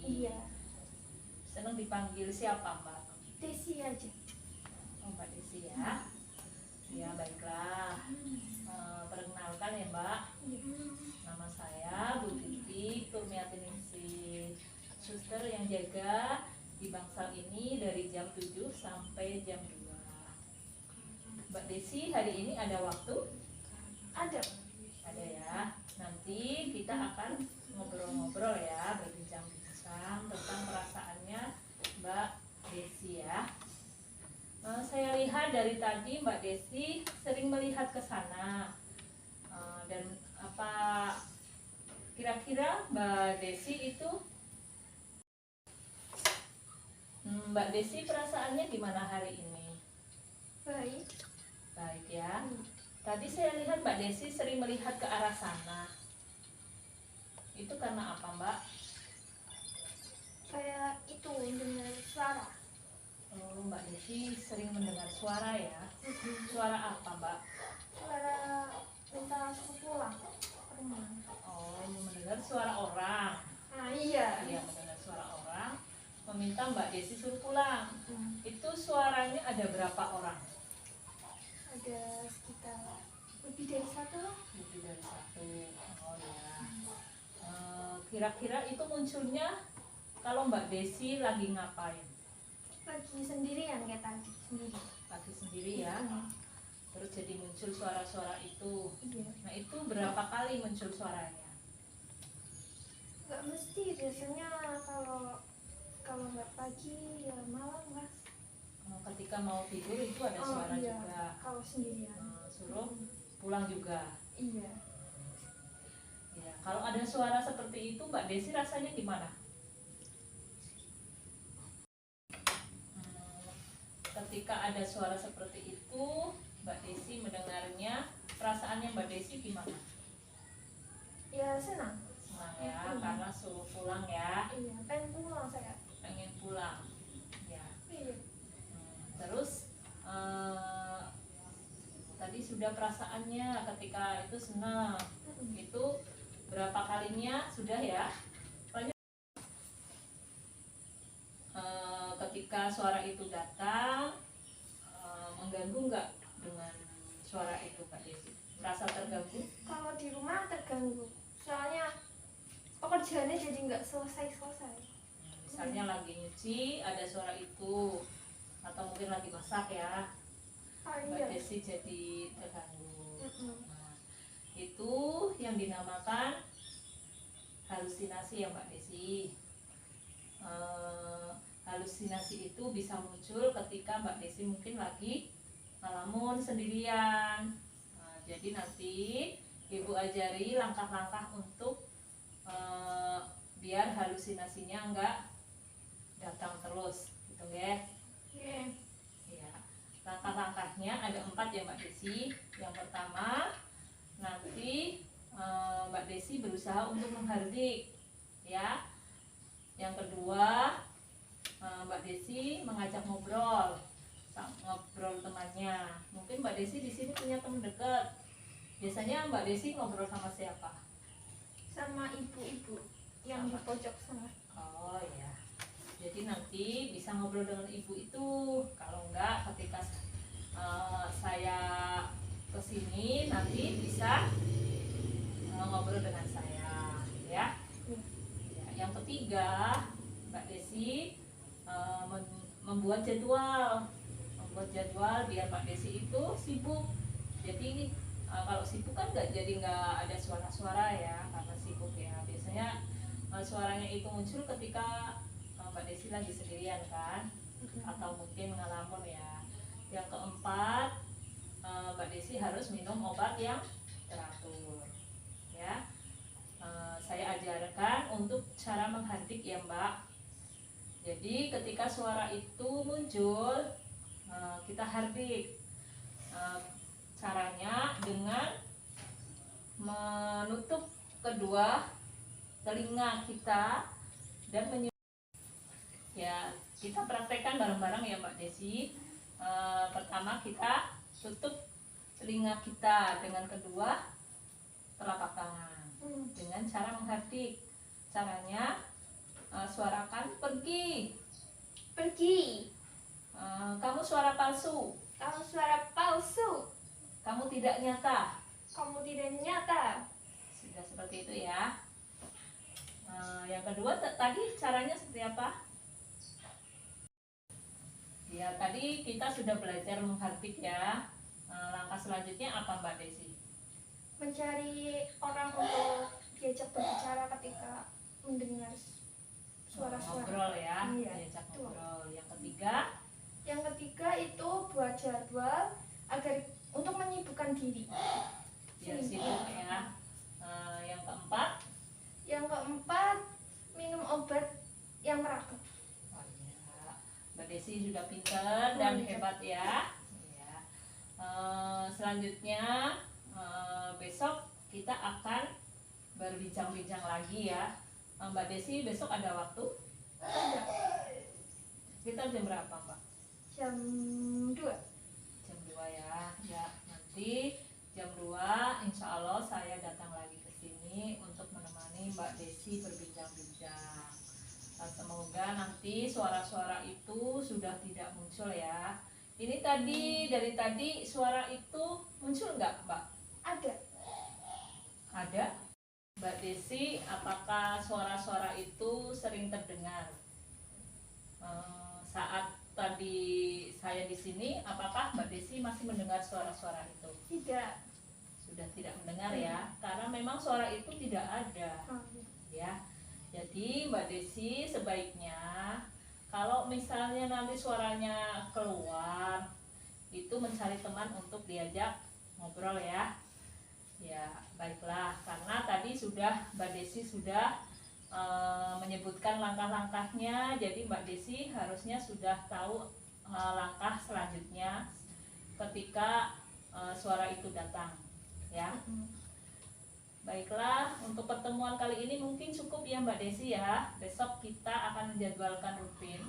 Iya. Senang dipanggil siapa Mbak? Desi aja. Oh, Mbak Desi ya. Ya baiklah. Perkenalkan ya Mbak. Nama saya Bu Titi Turmiatiningsih, suster yang jaga di Bangsal ini dari jam 7 sampai jam 2. Mbak Desi hari ini ada waktu? Ada. Ada ya. Nanti kita akan ngobrol-ngobrol ya, berbincang-bincang tentang perasaannya Mbak Desi ya. Saya lihat dari tadi Mbak Desi sering melihat ke sana. Dan apa kira-kira Mbak Desi itu Mbak Desi perasaannya gimana hari ini? Baik. Baik ya. Tadi saya lihat Mbak Desi sering melihat ke arah sana. Itu karena apa Mbak? Kayak itu dengar suara. Oh, Mbak Desi sering mendengar suara ya. Suara apa Mbak? Suara minta aku pulang ke rumah. Oh, mendengar suara orang. Nah iya. Iya, mendengar suara orang meminta Mbak Desi suruh pulang. Itu suaranya ada berapa orang? Ada sekitar lebih dari satu. Lebih dari satu. Oh ya. Kira-kira itu munculnya kalau Mbak Desi lagi ngapain? Lagi sendirian kayak tadi sendiri. Lagi sendiri ya. Terus jadi muncul suara-suara itu. Iya. Nah itu berapa kali muncul suaranya? Gak mesti, biasanya kalau nggak pagi ya malam lah. Ketika mau tidur itu ada suara iya. juga. Kalau sendirian. Suruh pulang juga. Iya. Ya, kalau ada suara seperti itu Mbak Desi rasanya gimana? Ketika ada suara seperti itu Mbak Desi mendengarnya, perasaannya Mbak Desi gimana? Ya senang. Senang ya, karena suruh pulang ya. Iya, pengen pulang saya. Pengen pulang ya. Iya. Terus tadi sudah perasaannya ketika itu senang. Itu berapa kalinya sudah ya? Ketika suara itu datang, mengganggu nggak dengan suara itu Mbak Desi? Merasa terganggu? Kalau di rumah terganggu, soalnya pekerjaannya jadi nggak selesai. Misalnya lagi nyuci ada suara itu, atau mungkin lagi masak ya, Mbak Iya. Desi jadi terganggu. Nah, itu yang dinamakan halusinasi ya Mbak Desi. Halusinasi itu bisa muncul ketika Mbak Desi mungkin lagi ngelamun sendirian. Nah, jadi nanti Ibu ajari langkah-langkah untuk biar halusinasinya enggak datang terus, gitu ya. Ya. Langkah-langkahnya ada 4 ya Mbak Desi. Yang pertama, nanti Mbak Desi berusaha untuk menghardik, ya. Yang kedua, Mbak Desi mengajak ngobrol temannya. Mungkin Mbak Desi di sini punya teman dekat. Biasanya Mbak Desi ngobrol sama siapa? Sama ibu-ibu yang di pojok sana. Oh ya. Jadi nanti bisa ngobrol dengan ibu itu. Kalau enggak, ketika saya kesini nanti bisa ngobrol dengan saya, ya. Yang ketiga, Mbak Desi membuat jadwal biar Mbak Desi itu sibuk. Jadi kalau sibuk kan nggak ada suara-suara ya, karena sibuk ya. Biasanya suaranya itu muncul ketika Mbak Desi lagi sendirian kan, atau mungkin ngelamun ya. Yang keempat, Mbak Desi harus minum obat yang teratur, ya. Saya ajarkan untuk cara menghardik ya Mbak. Jadi ketika suara itu muncul, kita hardik. Caranya dengan menutup kedua telinga kita dan ya, kita praktekkan bareng-bareng ya Mbak Desi. Pertama kita tutup telinga kita dengan kedua telapak tangan dengan cara menghardik. Caranya suarakan pergi. Pergi. Kamu suara palsu. Kamu suara palsu. Kamu tidak nyata. Kamu tidak nyata. Sudah seperti itu ya. Yang kedua tadi caranya seperti apa? Ya, tadi kita sudah belajar menghardik ya. Langkah selanjutnya apa Mbak Desi? Mencari orang untuk diajak berbicara ketika mendengar suara-suara. Ngobrol ya, Iya, diajak betul. ngobrol. Yang ketiga, Yang ketiga itu buat jadwal agar untuk menyibukkan diri. biar sibuk ya. Yang keempat, Yang keempat, minum obat yang teratur. oh ya, Mbak Desi sudah pintar dan hebat ya. Ya. Selanjutnya besok kita akan berbincang-bincang lagi ya. Mbak Desi besok ada waktu? Ada Kita jam berapa Mbak? jam 2. Jam 2 ya. Ya, nanti jam 2 insya Allah saya datang lagi ke sini untuk menemani Mbak Desi berbincang-bincang. Semoga nanti suara-suara itu sudah tidak muncul ya. Ini tadi dari tadi suara itu muncul nggak Mbak? Ada. Ada. Mbak Desi, apakah suara-suara itu sering terdengar? Saat tadi saya di sini, apakah Mbak Desi masih mendengar suara-suara itu? Tidak. Sudah tidak mendengar ya, karena memang suara itu tidak ada ya. Jadi Mbak Desi sebaiknya kalau misalnya nanti suaranya keluar, itu mencari teman untuk diajak ngobrol ya. Ya, baiklah, karena tadi sudah Mbak Desi sudah menyebutkan langkah-langkahnya, jadi Mbak Desi harusnya sudah tahu langkah selanjutnya ketika suara itu datang ya. Baiklah, untuk pertemuan kali ini mungkin cukup ya Mbak Desi ya. Besok kita akan menjadwalkan rutin.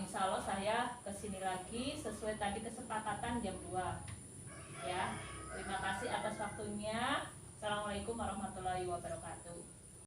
Insya Allah saya kesini lagi sesuai tadi kesepakatan jam 2 ya. Terima kasih atas waktunya. Assalamualaikum warahmatullahi wabarakatuh.